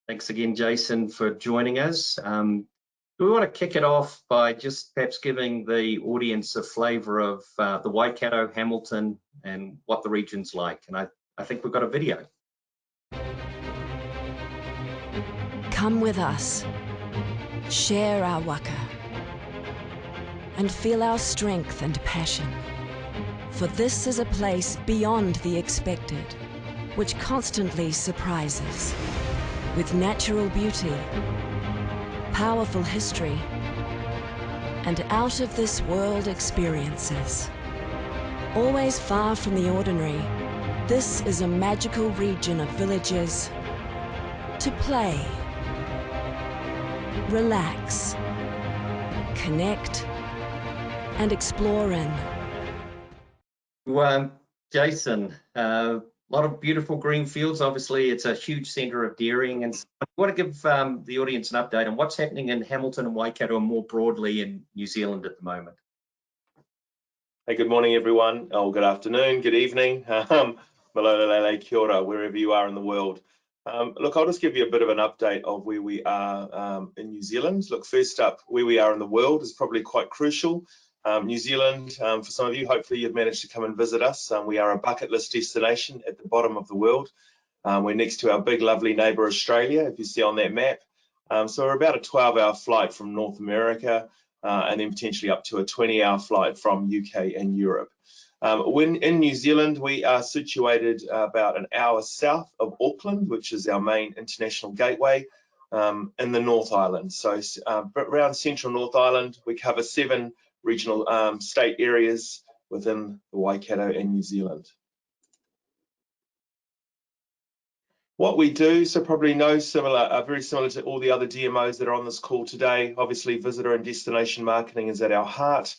Thanks again, Jason, for joining us. We want to kick it off by just perhaps giving the audience a flavour of the Waikato, Hamilton, and what the region's like. And I think we've got a video. Come with us, share our waka, and feel our strength and passion. For this is a place beyond the expected, which constantly surprises, with natural beauty, powerful history, and out-of-this-world experiences. Always far from the ordinary, this is a magical region of villages to play, relax, connect, and explore in. Well, Jason, a lot of beautiful green fields. Obviously, it's a huge centre of dairying, and I want to give the audience an update on what's happening in Hamilton and Waikato and more broadly in New Zealand at the moment. Hey, good morning, everyone. Oh, good afternoon, good evening. Malolele, kia ora, wherever you are in the world. Look, I'll just give you a bit of an update of where we are in New Zealand. Look, first up, where we are in the world is probably quite crucial. New Zealand, for some of you, hopefully you've managed to come and visit us. We are a bucket list destination at the bottom of the world. We're next to our big, lovely neighbour, Australia, if you see on that map. So we're about a 12-hour flight from North America, and then potentially up to a 20-hour flight from UK and Europe. When in New Zealand, we are situated about an hour south of Auckland, which is our main international gateway, in the North Island. So around central North Island, we cover 7 regional state areas within the Waikato and New Zealand. What we do, so probably very similar to all the other DMOs that are on this call today. Obviously, visitor and destination marketing is at our heart.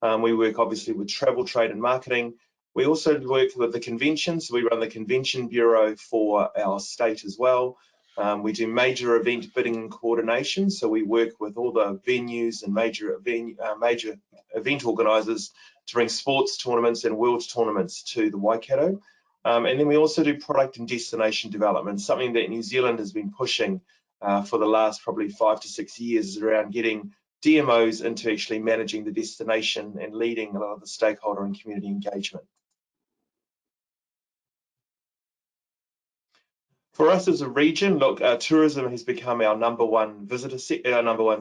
We work obviously with travel, trade and marketing. We also work with the conventions. We run the convention bureau for our state as well. We do major event bidding and coordination. So we work with all the venues and major event organisers to bring sports tournaments and world tournaments to the Waikato. And then we also do product and destination development, something that New Zealand has been pushing for the last probably 5 to 6 years, around getting DMOs into actually managing the destination and leading a lot of the stakeholder and community engagement. For us as a region, look, tourism has become our number one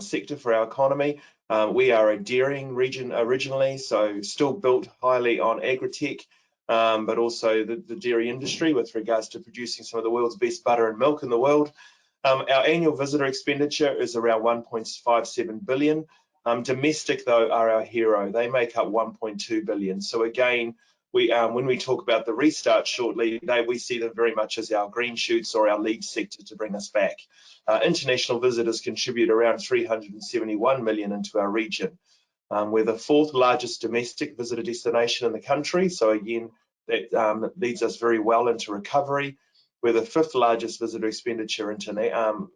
sector for our economy. We are a dairying region originally, so still built highly on agri-tech, but also the dairy industry with regards to producing some of the world's best butter and milk in the world. Our annual visitor expenditure is around 1.57 billion. Domestic, though, are our hero. They make up 1.2 billion. So again, when we talk about the restart shortly, we see them very much as our green shoots or our lead sector to bring us back. International visitors contribute around 371 million into our region. We're the 4th largest domestic visitor destination in the country. So again, that leads us very well into recovery. We're the 5th largest visitor expenditure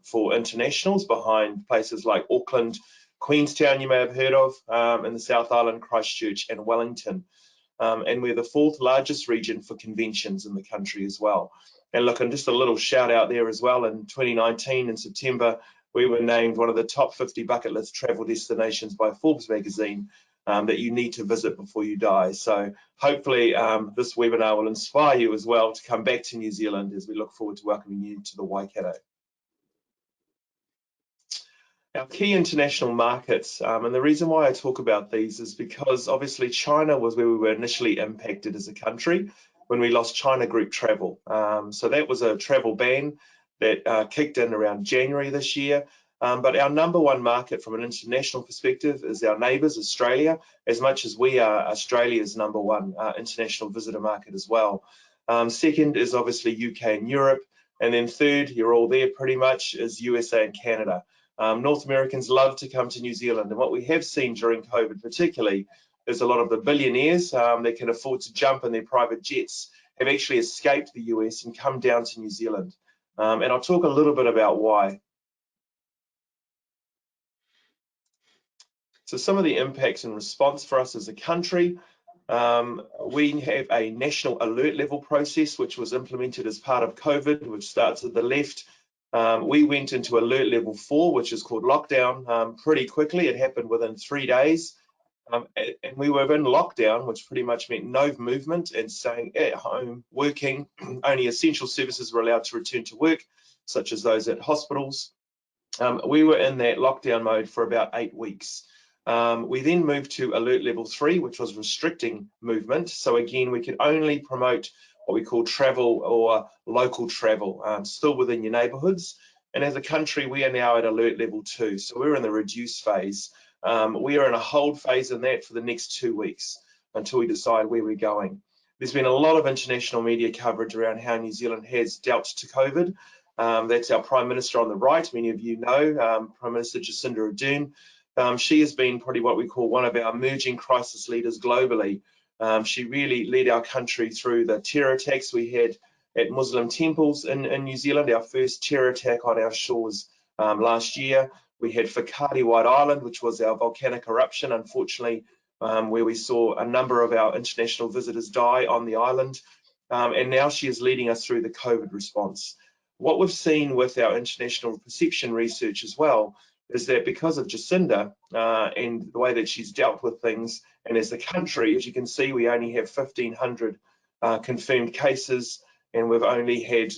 for internationals, behind places like Auckland, Queenstown, you may have heard of, in the South Island, Christchurch and Wellington. And we're the 4th largest region for conventions in the country as well. And look, and just a little shout out there as well, in 2019 in September, we were named one of the top 50 bucket list travel destinations by Forbes magazine that you need to visit before you die. So hopefully this webinar will inspire you as well to come back to New Zealand as we look forward to welcoming you to the Waikato. Our key international markets, and the reason why I talk about these is because obviously China was where we were initially impacted as a country when we lost China group travel. So that was a travel ban that kicked in around January this year. But our number one market from an international perspective is our neighbours, Australia, as much as we are Australia's number one international visitor market as well. Second is obviously UK and Europe. And then third, you're all there pretty much, is USA and Canada. North Americans love to come to New Zealand, and what we have seen during COVID particularly is a lot of the billionaires that can afford to jump in their private jets have actually escaped the US and come down to New Zealand. And I'll talk a little bit about why. So some of the impacts and response for us as a country, we have a national alert level process which was implemented as part of COVID, which starts at the left. We went into alert level 4, which is called lockdown, pretty quickly. It happened within 3 days. And we were in lockdown, which pretty much meant no movement and staying at home, working. Only essential services were allowed to return to work, such as those at hospitals. We were in that lockdown mode for about 8 weeks. We then moved to alert level 3, which was restricting movement. So again, we could only promote what we call travel or local travel, still within your neighbourhoods. And as a country, we are now at alert level 2. So we're in the reduced phase. We are in a hold phase in that for the next 2 weeks until we decide where we're going. There's been a lot of international media coverage around how New Zealand has dealt to COVID. That's our Prime Minister on the right, many of you know, Prime Minister Jacinda Ardern. She has been probably what we call one of our emerging crisis leaders globally. She really led our country through the terror attacks we had at Muslim temples in New Zealand, our first terror attack on our shores last year. We had Whakaari White Island, which was our volcanic eruption, unfortunately, where we saw a number of our international visitors die on the island. And now she is leading us through the COVID response. What we've seen with our international perception research as well is that because of Jacinda and the way that she's dealt with things, and as a country, as you can see, we only have 1,500 confirmed cases, and we've only had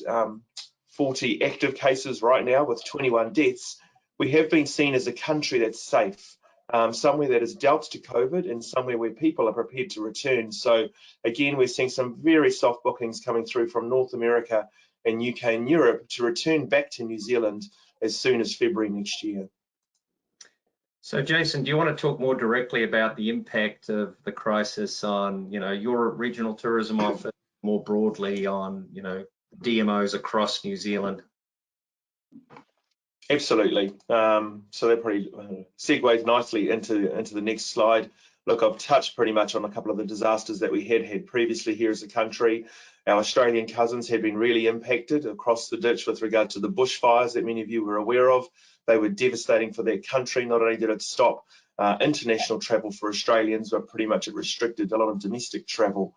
40 active cases right now with 21 deaths. We have been seen as a country that's safe, somewhere that has dealt to COVID and somewhere where people are prepared to return. So again, we're seeing some very soft bookings coming through from North America and UK and Europe to return back to New Zealand as soon as February next year. So Jason, do you want to talk more directly about the impact of the crisis on, your regional tourism office, more broadly on, DMOs across New Zealand? Absolutely. So that probably segues nicely into the next slide. Look, I've touched pretty much on a couple of the disasters that we had previously here as a country. Our Australian cousins had been really impacted across the ditch with regard to the bushfires that many of you were aware of. They were devastating for their country. Not only did it stop international travel for Australians, but pretty much it restricted a lot of domestic travel.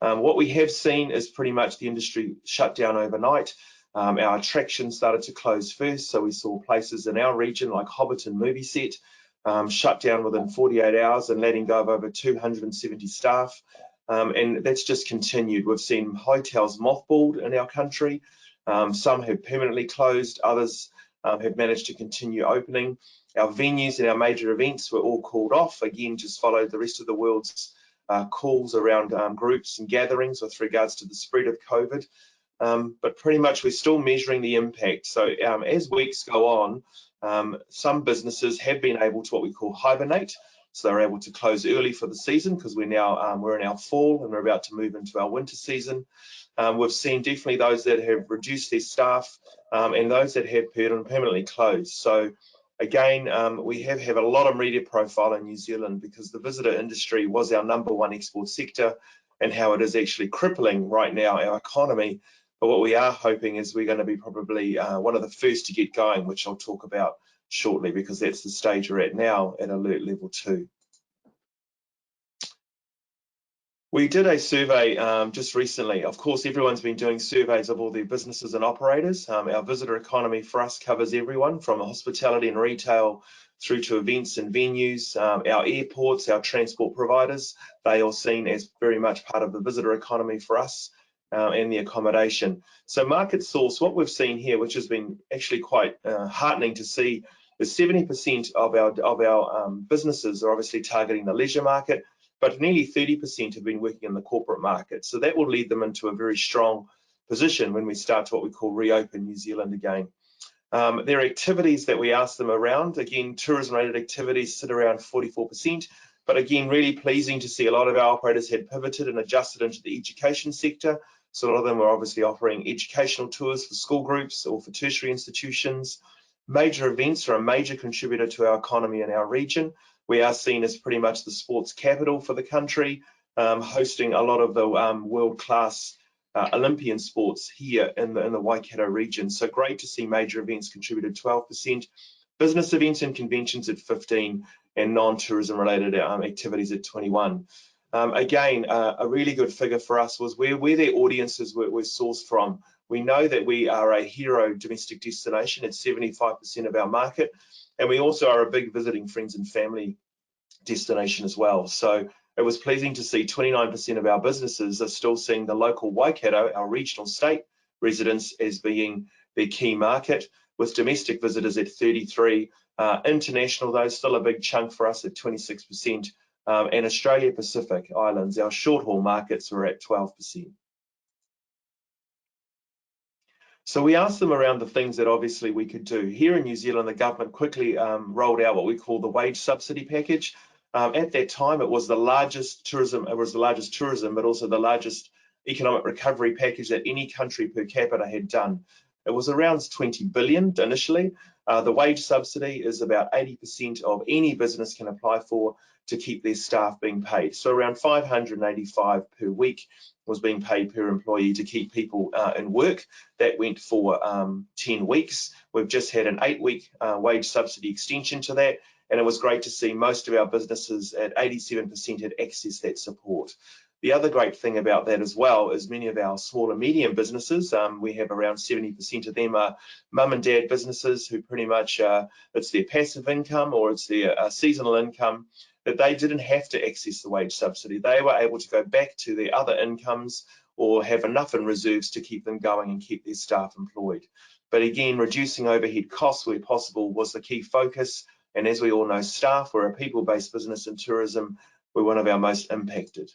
What we have seen is pretty much the industry shut down overnight. Our attractions started to close first, so we saw places in our region like Hobbiton Movie Set shut down within 48 hours and letting go of over 270 staff. And that's just continued. We've seen hotels mothballed in our country. Some have permanently closed, others have managed to continue opening. Our venues and our major events were all called off. Again, just followed the rest of the world's calls around groups and gatherings with regards to the spread of COVID. But pretty much we're still measuring the impact. So as weeks go on, some businesses have been able to what we call hibernate. So they're able to close early for the season because we're now we're in our fall and we're about to move into our winter season. We've seen definitely those that have reduced their staff and those that have permanently closed. So again, we have a lot of media profile in New Zealand because the visitor industry was our #1 export sector and how it is actually crippling right now our economy. But what we are hoping is we're going to be probably one of the first to get going, which I'll talk about shortly because that's the stage we're at now at alert level 2. We did a survey just recently. Of course, everyone's been doing surveys of all their businesses and operators. Our visitor economy for us covers everyone from hospitality and retail through to events and venues, our airports, our transport providers. They are seen as very much part of the visitor economy for us and the accommodation. So market source, what we've seen here, which has been actually quite heartening to see, is 70% of our businesses are obviously targeting the leisure market, but nearly 30% have been working in the corporate market. So that will lead them into a very strong position when we start to what we call reopen New Zealand again. There are activities that we ask them around. Again, tourism-related activities sit around 44%, but again, really pleasing to see a lot of our operators had pivoted and adjusted into the education sector. So a lot of them are obviously offering educational tours for school groups or for tertiary institutions. Major events are a major contributor to our economy and our region. We are seen as pretty much the sports capital for the country, hosting a lot of the world-class Olympian sports here in the Waikato region. So great to see major events contributed 12%, business events and conventions at 15%, and non-tourism related activities at 21%. Again, a really good figure for us was where their audiences were sourced from. We know that we are a hero domestic destination at 75% of our market, and we also are a big visiting friends and family destination as well. So it was pleasing to see 29% of our businesses are still seeing the local Waikato, our regional state residents, as being their key market, with domestic visitors at 33%. International, though, still a big chunk for us at 26%. And Australia Pacific Islands, our short haul markets, were at 12%. So we asked them around the things that obviously we could do. Here in New Zealand, the government quickly rolled out what we call the wage subsidy package. At that time, it was the largest tourism, but also the largest economic recovery package that any country per capita had done. It was around 20 billion initially. The wage subsidy is about 80% of any business can apply for to keep their staff being paid. So around 585 per week was being paid per employee to keep people in work. That went for 10 weeks. We've just had an 8-week wage subsidy extension to that, and it was great to see most of our businesses at 87% had accessed that support. The other great thing about that as well is many of our small and medium businesses, we have around 70% of them are mum and dad businesses who pretty much, it's their passive income or it's their seasonal income, that they didn't have to access the wage subsidy. They were able to go back to their other incomes or have enough in reserves to keep them going and keep their staff employed. But again, reducing overhead costs where possible was the key focus. And as we all know, staff, we're a people-based business in tourism, we're one of our most impacted.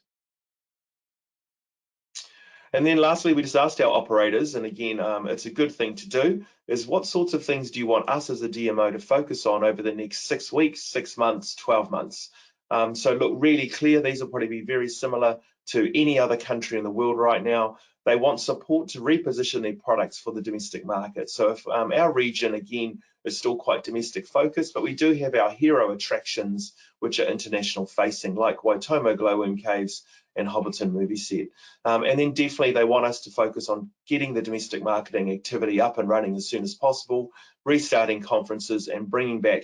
And then lastly, we just asked our operators, and again, it's a good thing to do, is what sorts of things do you want us as a DMO to focus on over the next 6 weeks, 6 months, 12 months? So look, really clear, these will probably be very similar to any other country in the world right now. They want support to reposition their products for the domestic market. So if our region, again, is still quite domestic focused, but we do have our hero attractions, which are international facing, like Waitomo Glowworm Caves and Hobbiton movie set. And then definitely they want us to focus on getting the domestic marketing activity up and running as soon as possible, restarting conferences and bringing back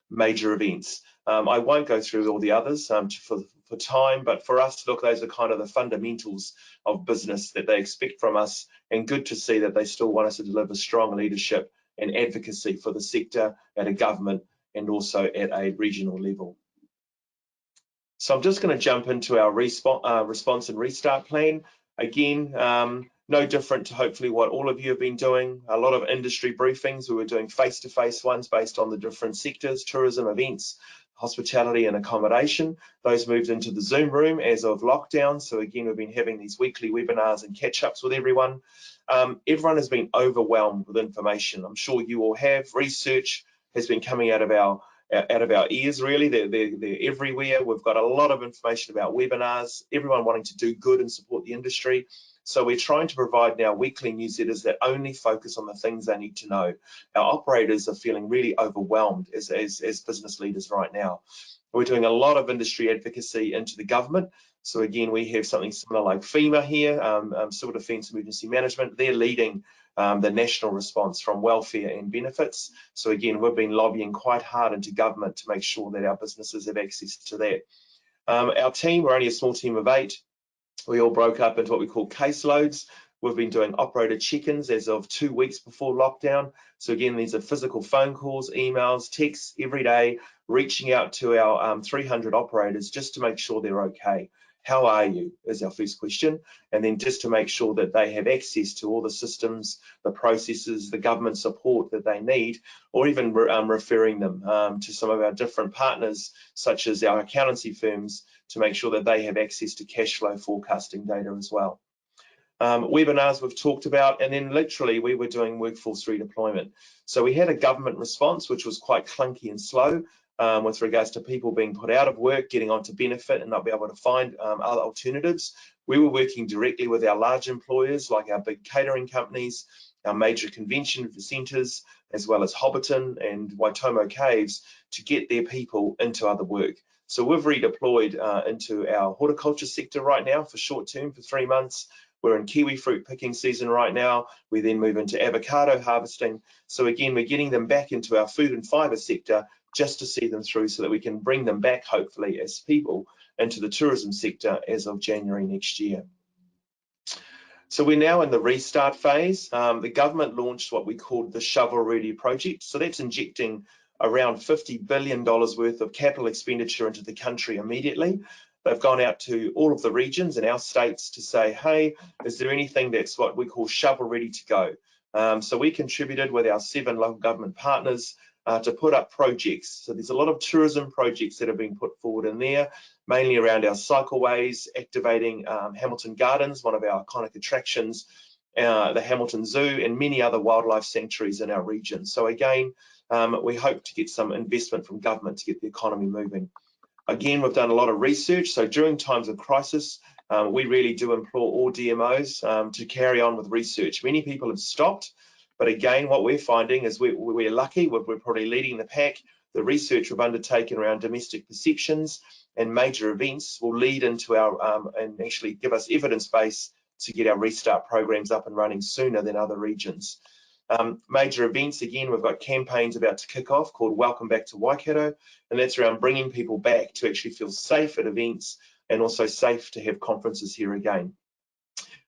major events. I won't go through all the others for time, but for us, look, those are kind of the fundamentals of business that they expect from us, and good to see that they still want us to deliver strong leadership and advocacy for the sector at a government and also at a regional level. So I'm just going to jump into our response and restart plan. Again, no different to hopefully what all of you have been doing. A lot of industry briefings. We were doing face-to-face ones based on the different sectors, tourism, events, hospitality and accommodation. Those moved into the Zoom room as of lockdown. So again, we've been having these weekly webinars and catch-ups with everyone. Everyone has been overwhelmed with information. I'm sure you all have. Research has been coming out of our ears, really. They're everywhere. We've got a lot of information about webinars, everyone wanting to do good and support the industry. So we're trying to provide now weekly newsletters that only focus on the things they need to know. Our operators are feeling really overwhelmed as business leaders right now. We're doing a lot of industry advocacy into the government. So again, we have something similar like FEMA here, Civil Defence Emergency Management. They're leading the national response from welfare and benefits. So again, we've been lobbying quite hard into government to make sure that our businesses have access to that. Our team, we're only a small team of 8. We all broke up into what we call caseloads. We've been doing operator check-ins as of 2 weeks before lockdown. So again, these are physical phone calls, emails, texts every day, reaching out to our 300 operators just to make sure they're okay. How are you is our first question, and then just to make sure that they have access to all the systems, the processes, the government support that they need, or even referring them to some of our different partners, such as our accountancy firms, to make sure that they have access to cash flow forecasting data as well. Webinars we've talked about, and then literally we were doing workforce redeployment. So we had a government response which was quite clunky and slow with regards to people being put out of work, getting onto benefit and not be able to find other alternatives. We were working directly with our large employers like our big catering companies, our major convention centres, as well as Hobbiton and Waitomo Caves to get their people into other work. So we've redeployed into our horticulture sector right now for short term for 3 months. We're in kiwi fruit picking season right now. We then move into avocado harvesting. So again, we're getting them back into our food and fibre sector just to see them through so that we can bring them back hopefully as people into the tourism sector as of January next year. So we're now in the restart phase. The government launched what we called the Shovel Ready project. So that's injecting around $50 billion worth of capital expenditure into the country immediately. They've gone out to all of the regions and our states to say, hey, is there anything that's what we call shovel ready to go? So we contributed with our 7 local government partners to put up projects. So there's a lot of tourism projects that have been put forward in there, mainly around our cycleways, activating Hamilton Gardens, one of our iconic attractions, the Hamilton Zoo, and many other wildlife sanctuaries in our region. So again, we hope to get some investment from government to get the economy moving. Again, we've done a lot of research. So during times of crisis, we really do implore all DMOs to carry on with research. Many people have stopped, but again, what we're finding is we're lucky. We're probably leading the pack. The research we've undertaken around domestic perceptions and major events will lead into our and actually give us evidence base to get our restart programs up and running sooner than other regions. Major events, again, we've got campaigns about to kick off called Welcome Back to Waikato, and that's around bringing people back to actually feel safe at events and also safe to have conferences here again.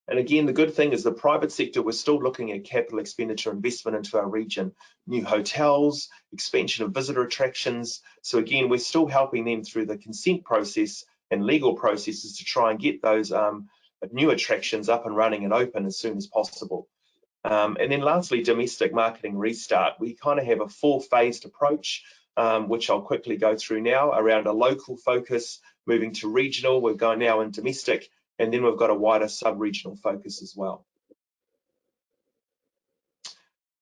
And again, the good thing is the private sector, we're still looking at capital expenditure investment into our region, new hotels, expansion of visitor attractions. So again, we're still helping them through the consent process and legal processes to try and get those new attractions up and running and open as soon as possible. And then lastly, domestic marketing restart. We kind of have a 4-phased approach, which I'll quickly go through now, around a local focus, moving to regional. We're going now in domestic, and then we've got a wider sub-regional focus as well.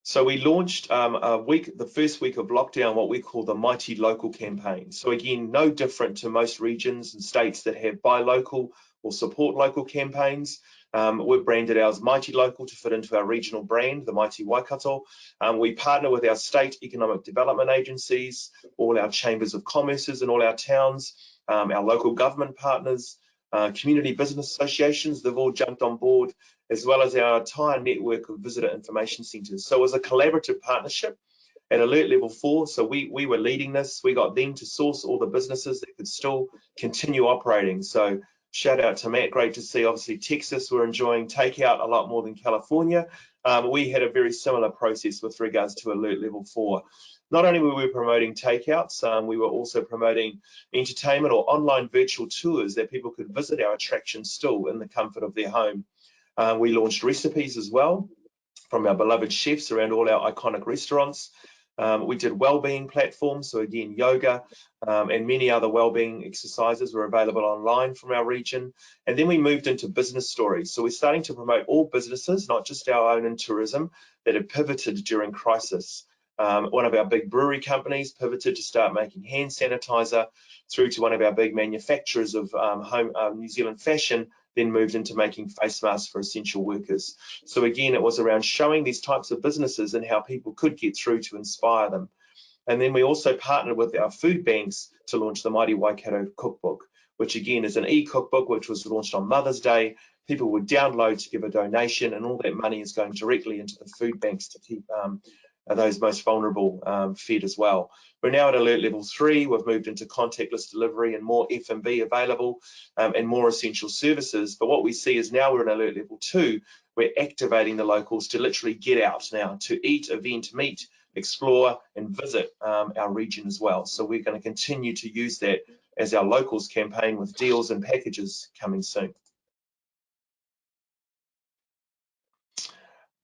So we launched the first week of lockdown, what we call the Mighty Local campaign. So again, no different to most regions and states that have buy local or support local campaigns. We've branded ours Mighty Local to fit into our regional brand, the Mighty Waikato. We partner with our state economic development agencies, all our chambers of commerces in all our towns, our local government partners, community business associations. They've all jumped on board, as well as our entire network of visitor information centres. So it was a collaborative partnership at Alert Level 4. So we were leading this. We got them to source all the businesses that could still continue operating. So shout out to Matt, great to see. Obviously Texas, we're enjoying takeout a lot more than California. We had a very similar process with regards to Alert Level 4. Not only were we promoting takeouts, we were also promoting entertainment or online virtual tours that people could visit our attractions still in the comfort of their home. We launched recipes as well from our beloved chefs around all our iconic restaurants. We did wellbeing platforms, so again, yoga and many other wellbeing exercises were available online from our region. And then we moved into business stories. So we're starting to promote all businesses, not just our own in tourism, that have pivoted during crisis. One of our big brewery companies pivoted to start making hand sanitizer, through to one of our big manufacturers of New Zealand fashion, then moved into making face masks for essential workers. So again, it was around showing these types of businesses and how people could get through to inspire them. And then we also partnered with our food banks to launch the Mighty Waikato Cookbook, which again is an e-cookbook which was launched on Mother's Day. People would download to give a donation, and all that money is going directly into the food banks to keep those most vulnerable fed as well. We're now at Alert Level 3. We've moved into contactless delivery and more F&B available and more essential services. But what we see is now we're in Alert Level 2. We're activating the locals to literally get out now, to eat, event, meet, explore and visit our region as well. So we're going to continue to use that as our locals campaign with deals and packages coming soon.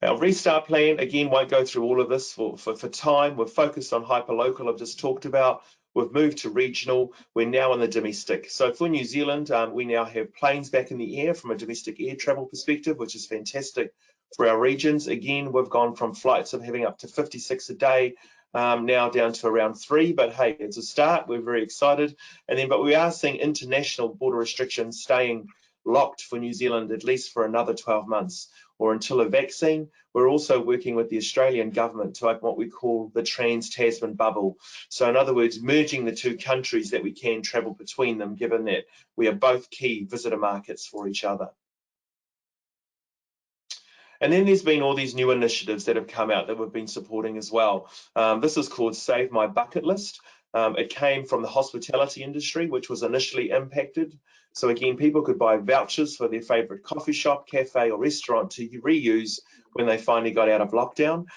Our restart plan, again, won't go through all of this for time. We're focused on hyperlocal, I've just talked about. We've moved to regional. We're now in the domestic. So for New Zealand, we now have planes back in the air from a domestic air travel perspective, which is fantastic for our regions. Again, we've gone from flights of having up to 56 a day, now down to around 3, but hey, it's a start. We're very excited. But we are seeing international border restrictions staying locked for New Zealand at least for another 12 months or until a vaccine. We're also working with the Australian government to open what we call the Trans-Tasman bubble. So in other words, merging the two countries that we can travel between them, given that we are both key visitor markets for each other. And then there's been all these new initiatives that have come out that we've been supporting as well. This is called Save My Bucket List. It came from the hospitality industry, which was initially impacted. So again, people could buy vouchers for their favorite coffee shop, cafe, or restaurant to reuse when they finally got out of lockdown.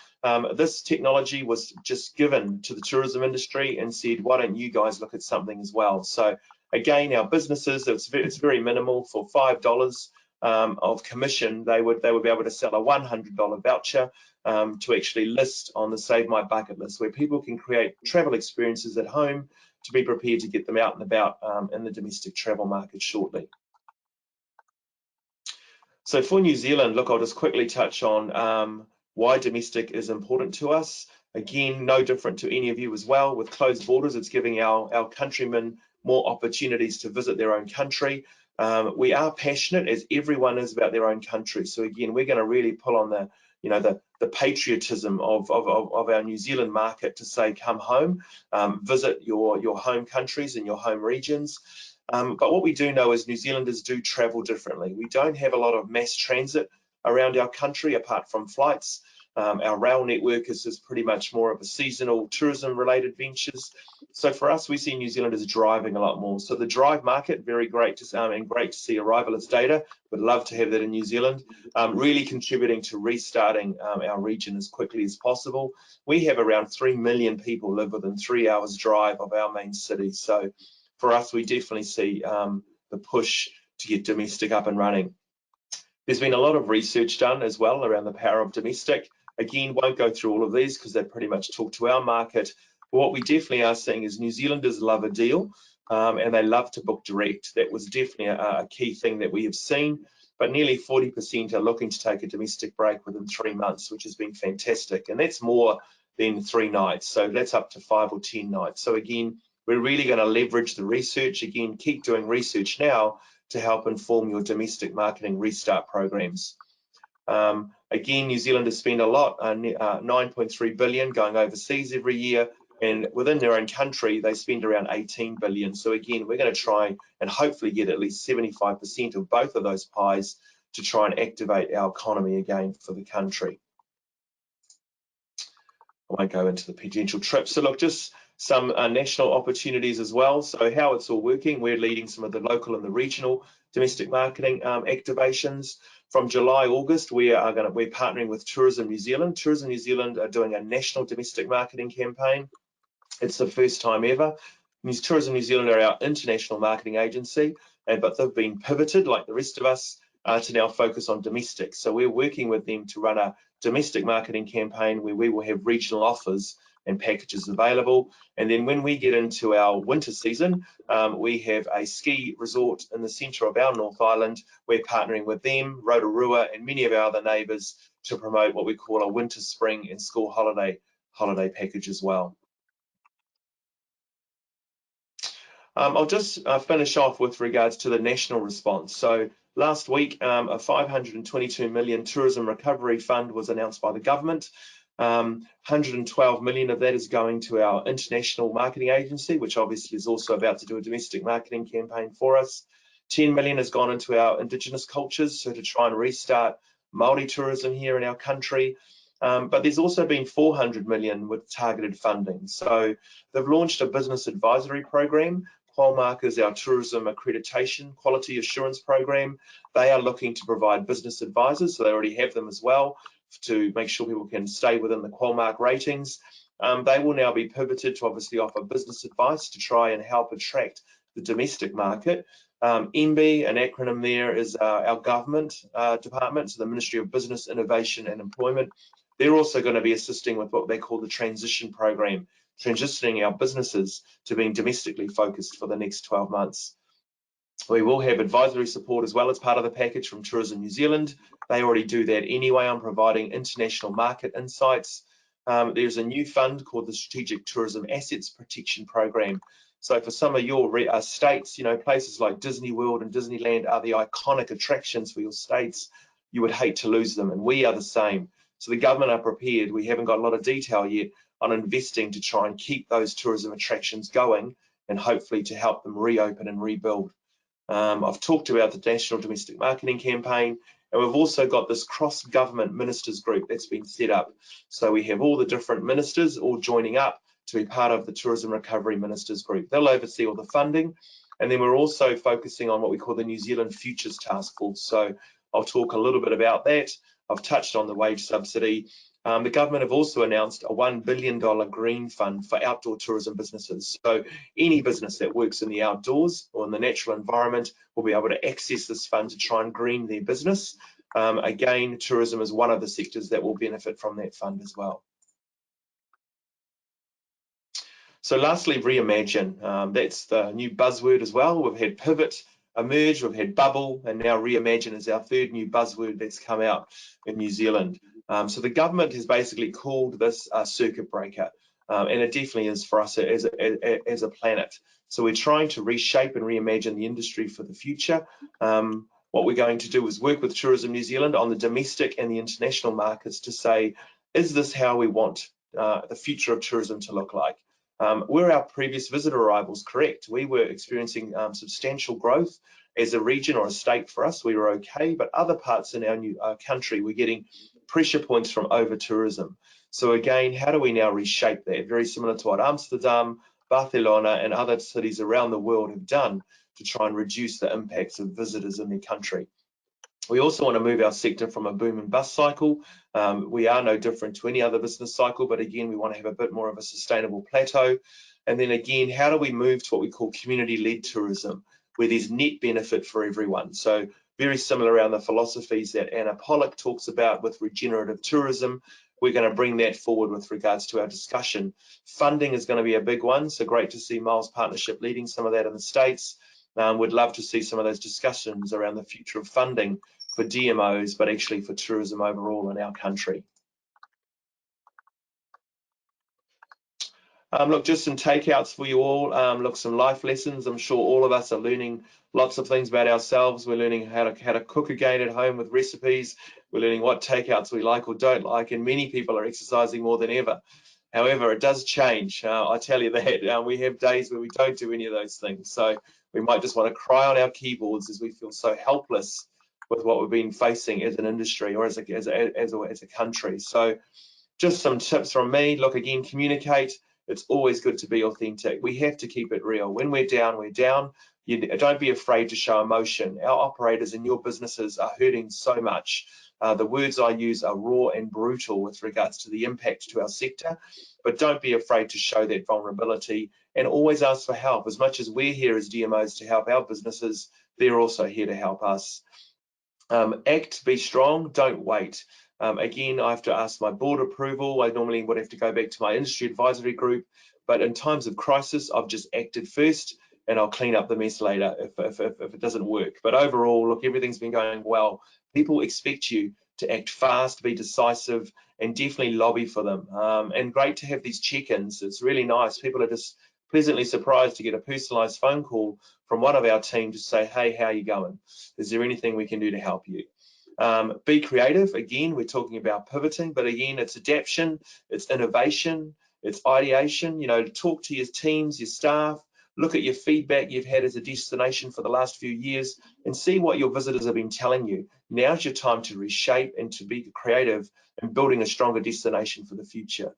This technology was just given to the tourism industry and said, why don't you guys look at something as well? So again, our businesses, it's very minimal. For $5 of commission, they would be able to sell a $100 voucher to actually list on the Save My Bucket list, where people can create travel experiences at home to be prepared to get them out and about in the domestic travel market shortly. So for New Zealand, look, I'll just quickly touch on why domestic is important to us. Again, no different to any of you as well. With closed borders, it's giving our countrymen more opportunities to visit their own country. We are passionate, as everyone is, about their own country. So again, we're going to really pull on the patriotism of our New Zealand market to say, come home, visit your home countries and your home regions. But what we do know is New Zealanders do travel differently. We don't have a lot of mass transit around our country apart from flights. Our rail network is pretty much more of a seasonal tourism related ventures. So for us, we see New Zealanders driving a lot more. So the drive market, very great to see arrivalist data. Would love to have that in New Zealand, really contributing to restarting our region as quickly as possible. We have around 3 million people live within 3 hours drive of our main city. So for us, we definitely see the push to get domestic up and running. There's been a lot of research done as well around the power of domestic. Again, won't go through all of these because they pretty much talk to our market. But what we definitely are seeing is New Zealanders love a deal and they love to book direct. That was definitely a key thing that we have seen. But nearly 40% are looking to take a domestic break within 3 months, which has been fantastic. And that's more than 3 nights. So that's up to 5 or 10 nights. So again, we're really going to leverage the research. Again, keep doing research now to help inform your domestic marketing restart programs. Again, New Zealanders spend a lot, 9.3 billion going overseas every year, and within their own country, they spend around 18 billion. So again, we're going to try and hopefully get at least 75% of both of those pies to try and activate our economy again for the country. I won't go into the potential trips. So look, just some national opportunities as well. So how it's all working, we're leading some of the local and the regional domestic marketing activations. From July, August, we're partnering with Tourism New Zealand. Tourism New Zealand are doing a national domestic marketing campaign. It's the first time ever. Tourism New Zealand are our international marketing agency, but they've been pivoted, like the rest of us, to now focus on domestic. So we're working with them to run a domestic marketing campaign where we will have regional offers and packages available. And then when we get into our winter season, we have a ski resort in the centre of our North Island. We're partnering with them, Rotorua, and many of our other neighbours to promote what we call a winter, spring, and school holiday package as well. I'll just finish off with regards to the national response. So last week, a 522 million tourism recovery fund was announced by the government. 112 million of that is going to our international marketing agency, which obviously is also about to do a domestic marketing campaign for us. 10 million has gone into our Indigenous cultures, so to try and restart Māori tourism here in our country. But there's also been 400 million with targeted funding. So they've launched a business advisory program. Qualmark is our tourism accreditation quality assurance program. They are looking to provide business advisors, so they already have them as well, to make sure people can stay within the Qualmark ratings. They will now be pivoted to obviously offer business advice to try and help attract the domestic market. MB, an acronym there, is our government department, so the Ministry of Business, Innovation and Employment. They're also going to be assisting with what they call the transition program, transitioning our businesses to being domestically focused for the next 12 months. We will have advisory support as well as part of the package from Tourism New Zealand. They already do that anyway on providing international market insights. There's a new fund called the Strategic Tourism Assets Protection Program. So for some of your states, you know, places like Disney World and Disneyland are the iconic attractions for your states. You would hate to lose them, and we are the same. So the government are prepared. We haven't got a lot of detail yet on investing to try and keep those tourism attractions going and hopefully to help them reopen and rebuild. I've talked about the National Domestic Marketing Campaign, and we've also got this cross-government ministers group that's been set up. So we have all the different ministers all joining up to be part of the Tourism Recovery Ministers Group. They'll oversee all the funding. And then we're also focusing on what we call the New Zealand Futures Task Force. So I'll talk a little bit about that. I've touched on the wage subsidy. The government have also announced a $1 billion green fund for outdoor tourism businesses. So any business that works in the outdoors or in the natural environment will be able to access this fund to try and green their business. Again, tourism is one of the sectors that will benefit from that fund as well. So lastly, reimagine. That's the new buzzword as well. We've had pivot emerge, we've had bubble, and now reimagine is our third new buzzword that's come out in New Zealand. So the government has basically called this a circuit breaker, and it definitely is for us as a planet. So we're trying to reshape and reimagine the industry for the future. What we're going to do is work with Tourism New Zealand on the domestic and the international markets to say, is this how we want the future of tourism to look like? Were our previous visitor arrivals correct? We were experiencing substantial growth as a region or a state. For us, we were okay, but other parts in our new country were getting pressure points from over tourism. So again, how do we now reshape that? Very similar to what Amsterdam, Barcelona and other cities around the world have done to try and reduce the impacts of visitors in their country. We also want to move our sector from a boom and bust cycle. We are no different to any other business cycle, but again, we want to have a bit more of a sustainable plateau. And then again, how do we move to what we call community-led tourism, where there's net benefit for everyone? So very similar around the philosophies that Anna Pollock talks about with regenerative tourism. We're going to bring that forward with regards to our discussion. Funding is going to be a big one, so great to see Miles Partnership leading some of that in the States. We'd love to see some of those discussions around the future of funding for DMOs, but actually for tourism overall in our country. Look, just some takeouts for you all. Look, some life lessons. I'm sure all of us are learning lots of things about ourselves. We're learning how to cook again at home with recipes. We're learning what takeouts we like or don't like, and many people are exercising more than ever. However, it does change. I tell you that we have days where we don't do any of those things. So we might just want to cry on our keyboards as we feel so helpless with what we've been facing as an industry or as a country. So just some tips from me. Look, again, communicate. It's always good to be authentic. We have to keep it real. When we're down, we're down. Don't be afraid to show emotion. Our operators and your businesses are hurting so much. The words I use are raw and brutal with regards to the impact to our sector, but don't be afraid to show that vulnerability and always ask for help. As much as we're here as DMOs to help our businesses, they're also here to help us. Act, be strong, don't wait. Again, I have to ask my board approval. I normally would have to go back to my industry advisory group, but in times of crisis, I've just acted first and I'll clean up the mess later if it doesn't work. But overall, look, everything's been going well. People expect you to act fast, be decisive, and definitely lobby for them. And great to have these check-ins. It's really nice. People are just pleasantly surprised to get a personalised phone call from one of our team to say, hey, how are you going? Is there anything we can do to help you? Be creative. Again, we're talking about pivoting, but again, it's adaptation, it's innovation, it's ideation. You know, talk to your teams, your staff, look at your feedback you've had as a destination for the last few years and see what your visitors have been telling you. Now's your time to reshape and to be creative in building a stronger destination for the future.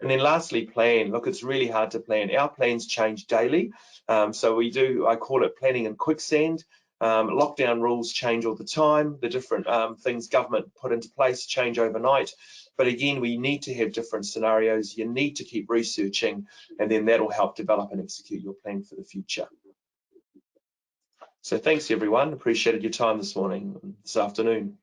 And then lastly, plan. Look, it's really hard to plan. Our plans change daily. So I call it planning in quicksand. Lockdown rules change all the time. The different things government put into place change overnight. But again, we need to have different scenarios. You need to keep researching, and then that'll help develop and execute your plan for the future. So thanks, everyone. Appreciated your time this morning, this afternoon.